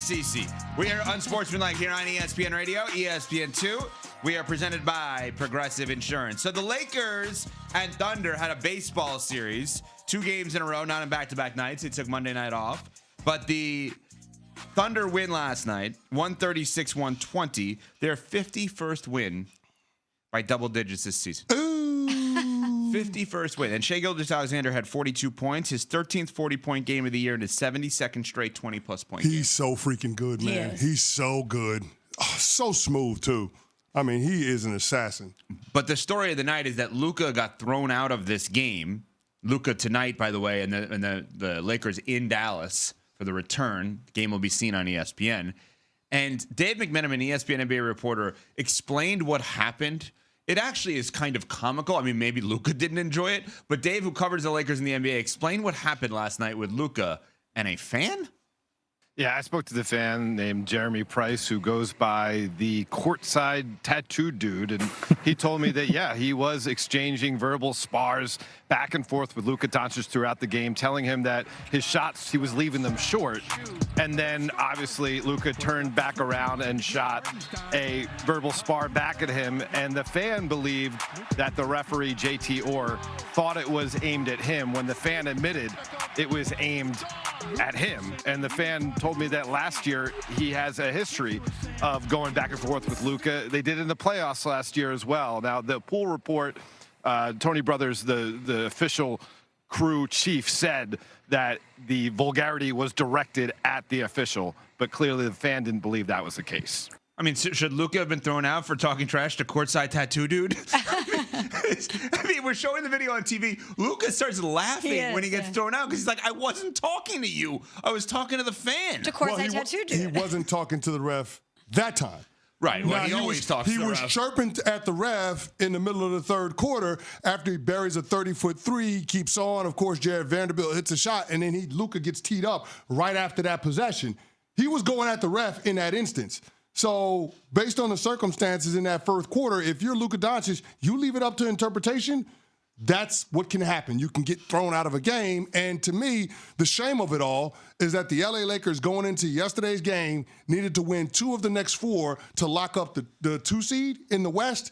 CC. We are unsportsmanlike here on ESPN Radio, ESPN2. We are presented by Progressive Insurance. So the Lakers and Thunder had a baseball series, 2 games in a row, not in back-to-back nights. They took Monday night off. But the Thunder win last night, 136-120. Their 51st win by double digits this season. Ooh. 51st win. And Shai Gilgeous-Alexander had 42 points, his 13th 40-point game of the year, and his 72nd straight 20-plus point game. He's so freaking good, man. He's so good. Oh, so smooth, too. I mean, he is an assassin. But the story of the night is that Luka got thrown out of this game. Luka tonight, by the way, and the Lakers in Dallas for the return. The game will be seen on ESPN. And Dave McMenamin, ESPN NBA reporter, explained what happened. It actually is kind of comical. I mean, maybe Luka didn't enjoy it, but Dave, who covers the Lakers in the NBA, explained what happened last night with Luka and a fan. Yeah, I spoke to the fan named Jeremy Price, who goes by the courtside tattoo dude, and he told me that, yeah, he was exchanging verbal spars back and forth with Luka Doncic throughout the game, telling him that his shots, he was leaving them short. And then, obviously, Luka turned back around and shot a verbal spar back at him, and the fan believed that the referee, JT Orr, thought it was aimed at him when the fan admitted it was aimed at him. And the fan told me that last year he has a history of going back and forth with Luka. They did it in the playoffs last year as well. Now, the pool report, Tony Brothers, the official crew chief, said that the vulgarity was directed at the official, but clearly the fan didn't believe that was the case. I mean, should Luka have been thrown out for talking trash to courtside tattoo dude? I mean, we're showing the video on TV. Luka starts laughing when he gets thrown out because he's like, I wasn't talking to you. I was talking to the fan. To courtside tattoo dude. He wasn't talking to the ref that time. Right. Well, he always talks to the ref. He was chirping at the ref in the middle of the third quarter after he buries a 30-foot three. He keeps on. Of course, Jared Vanderbilt hits a shot, and then Luka gets teed up right after that possession. He was going at the ref in that instance. So based on the circumstances in that first quarter, if you're Luka Doncic, you leave it up to interpretation. That's what can happen. You can get thrown out of a game. And to me, the shame of it all is that the LA Lakers going into yesterday's game needed to win 2 of the next 4 to lock up the 2 seed in the West.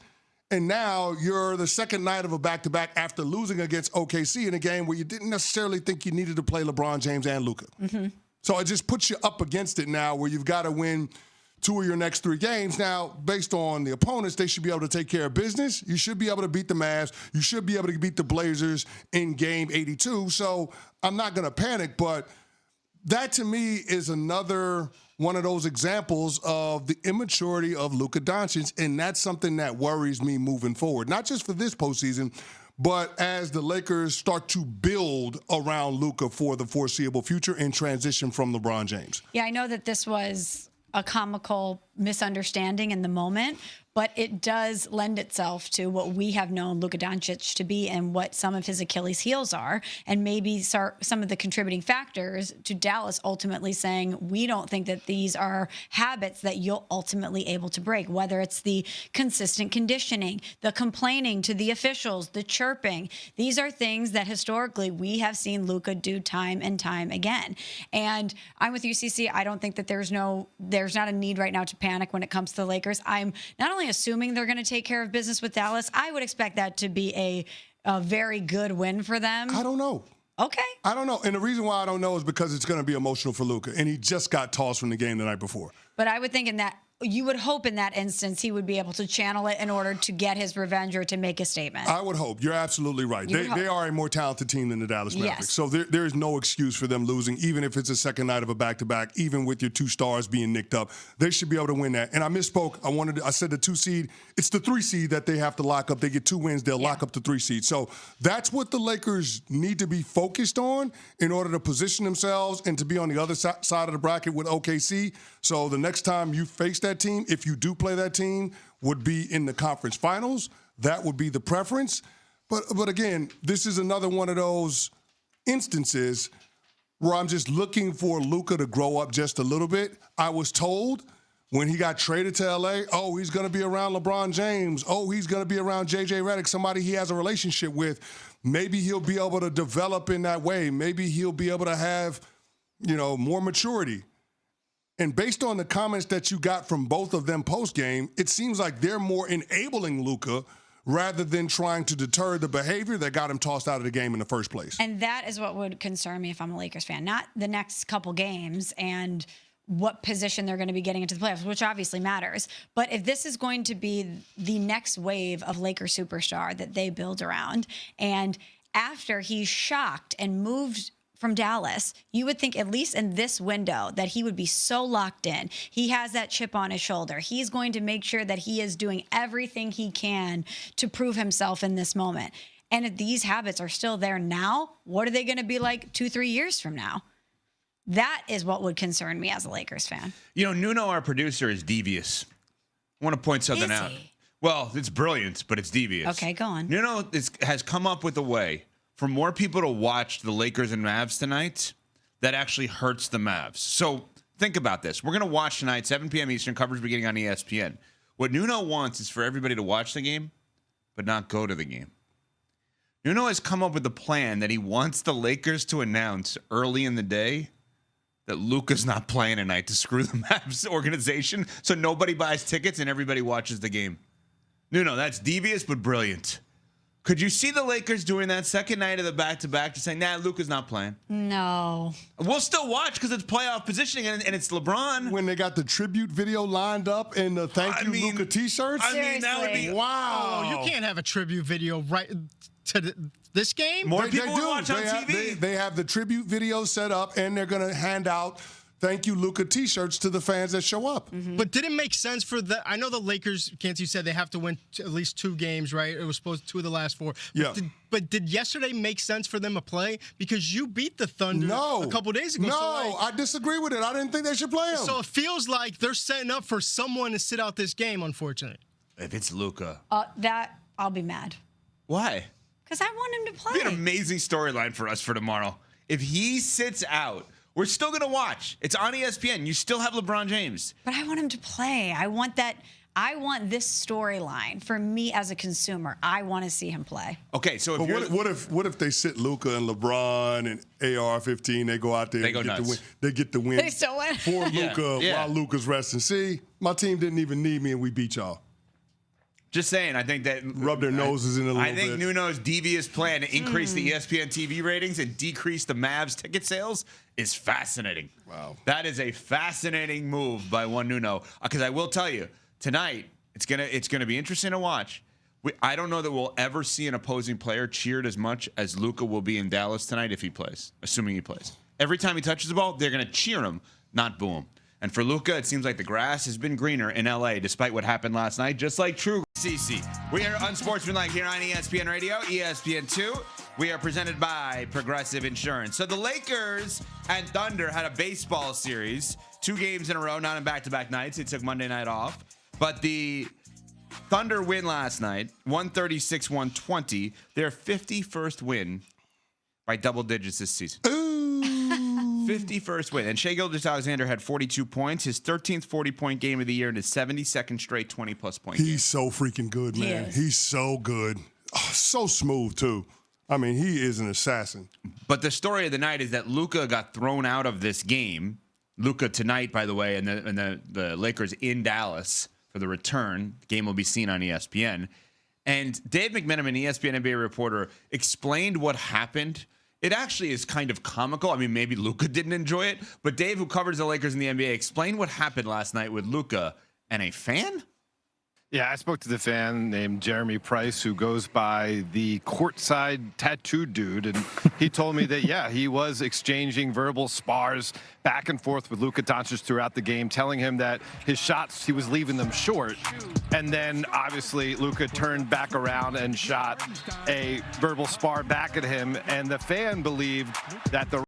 And now you're the second night of a back-to-back after losing against OKC in a game where you didn't necessarily think you needed to play LeBron James and Luka. Mm-hmm. So it just puts you up against it now where you've got to win 2 of your next 3 games. Now, based on the opponents, they should be able to take care of business. You should be able to beat the Mavs. You should be able to beat the Blazers in game 82. So I'm not going to panic, but that to me is another one of those examples of the immaturity of Luka Doncic, and that's something that worries me moving forward, not just for this postseason, but as the Lakers start to build around Luka for the foreseeable future and transition from LeBron James. Yeah, I know that this was a comical misunderstanding in the moment, but it does lend itself to what we have known Luka Doncic to be and what some of his Achilles heels are, and maybe some of the contributing factors to Dallas ultimately saying, we don't think that these are habits that you'll ultimately able to break, whether it's the consistent conditioning, the complaining to the officials, the chirping. These are things that historically we have seen Luka do time and time again. And I'm with UCC. I don't think that there's not a need right now to panic when it comes to the Lakers. I'm not only assuming they're going to take care of business with Dallas, I would expect that to be a very good win for them. I don't know. Okay. I don't know. And the reason why I don't know is because it's going to be emotional for Luka, and he just got tossed from the game the night before. But I would think you would hope in that instance he would be able to channel it in order to get his revenge or to make a statement. I would hope. You're absolutely right. They are a more talented team than the Dallas Mavericks. Yes. So there is no excuse for them losing, even if it's a second night of a back-to-back, even with your 2 stars being nicked up. They should be able to win that. And I misspoke. I said the 2 seed. It's the 3 seed that they have to lock up. They get 2 wins. They'll lock up the 3 seed. So that's what the Lakers need to be focused on in order to position themselves and to be on the other side of the bracket with OKC. So the next time you face that team, if you do play that team, would be in the conference finals. That would be the preference. But again, this is another one of those instances where I'm just looking for Luka to grow up just a little bit. I was told when he got traded to L.A., oh, he's going to be around LeBron James. Oh, he's going to be around J.J. Redick, somebody he has a relationship with. Maybe he'll be able to develop in that way. Maybe he'll be able to have, more maturity. And based on the comments that you got from both of them post-game, it seems like they're more enabling Luka rather than trying to deter the behavior that got him tossed out of the game in the first place. And that is what would concern me if I'm a Lakers fan. Not the next couple games and what position they're going to be getting into the playoffs, which obviously matters. But if this is going to be the next wave of Lakers superstar that they build around, and after he's shocked and moved from Dallas, you would think at least in this window that he would be so locked in. He has that chip on his shoulder. He's going to make sure that he is doing everything he can to prove himself in this moment. And if these habits are still there now, what are they going to be like 2-3 years from now? That is what would concern me as a Lakers fan. You know, Nuno, our producer, is devious. I want to point something out. Well, it's brilliant, but it's devious. Okay, go on. Nuno has come up with a way for more people to watch the Lakers and Mavs tonight that actually hurts the Mavs. So think about this. We're going to watch tonight, 7 p.m. Eastern, coverage beginning on ESPN. What Nuno wants is for everybody to watch the game, but not go to the game. Nuno has come up with a plan that he wants the Lakers to announce early in the day that Luka's not playing tonight to screw the Mavs organization so nobody buys tickets and everybody watches the game. Nuno, that's devious but brilliant. Could you see the Lakers doing that second night of the back-to-back, just saying, nah, Luka's not playing? No. We'll still watch because it's playoff positioning and it's LeBron. When they got the tribute video lined up and the thank you Luka t-shirts? I mean, that would be... Wow. Oh, you can't have a tribute video right to this game? More people would watch on TV. TV. They have the tribute video set up, and they're going to hand out thank you Luka t-shirts to the fans that show up. Mm-hmm. But did it make sense for I know the Lakers, Canty said they have to win at least 2 games, right? It was supposed to 2 of the last 4. Yeah. But did yesterday make sense for them to play? Because you beat the Thunder a couple days ago. No, I disagree with it. I didn't think they should play them. So it feels like they're setting up for someone to sit out this game, unfortunately. If it's Luka. That, I'll be mad. Why? Because I want him to play. It'd be an amazing storyline for us for tomorrow. If he sits out, we're still going to watch. It's on ESPN. You still have LeBron James. But I want him to play. I want this storyline for me as a consumer. I want to see him play. Okay, so what if they sit Luka and LeBron and AR-15? They go out there. They go and get nuts. the win. They get the win. They still win. For Luka while Luka's resting. See, my team didn't even need me, and we beat y'all. Just saying, I think that rub their noses in a little bit. I think Nuno's devious plan to increase the ESPN TV ratings and decrease the Mavs ticket sales is fascinating. Wow, that is a fascinating move by one Nuno. Because I will tell you, tonight it's gonna be interesting to watch. I don't know that we'll ever see an opposing player cheered as much as Luka will be in Dallas tonight if he plays, assuming he plays. Every time he touches the ball, they're gonna cheer him, not boo him. And for Luka, it seems like the grass has been greener in LA despite what happened last night, just like true. CC. We are unsportsmanlike here on ESPN Radio, ESPN2. We are presented by Progressive Insurance. So the Lakers and Thunder had a baseball series, 2 games in a row, not in back-to-back nights. They took Monday night off. But the Thunder win last night, 136-120. Their 51st win by double digits this season. 51st win. And Shai Gilgeous-Alexander had 42 points, his 13th 40-point game of the year, and his 72nd straight 20-plus point game. He's so freaking good, man. He's so good. Oh, so smooth, too. I mean, he is an assassin. But the story of the night is that Luka got thrown out of this game. Luka tonight, by the way, and the Lakers in Dallas for the return. The game will be seen on ESPN. And Dave McMenamin, ESPN NBA reporter, explained what happened. It actually is kind of comical. I mean, maybe Luka didn't enjoy it, but Dave, who covers the Lakers in the NBA, explained what happened last night with Luka and a fan. Yeah, I spoke to the fan named Jeremy Price, who goes by the courtside tattoo dude, and he told me that, yeah, he was exchanging verbal spars back and forth with Luka Doncic throughout the game, telling him that his shots, he was leaving them short. And then, obviously, Luka turned back around and shot a verbal spar back at him, and the fan believed that the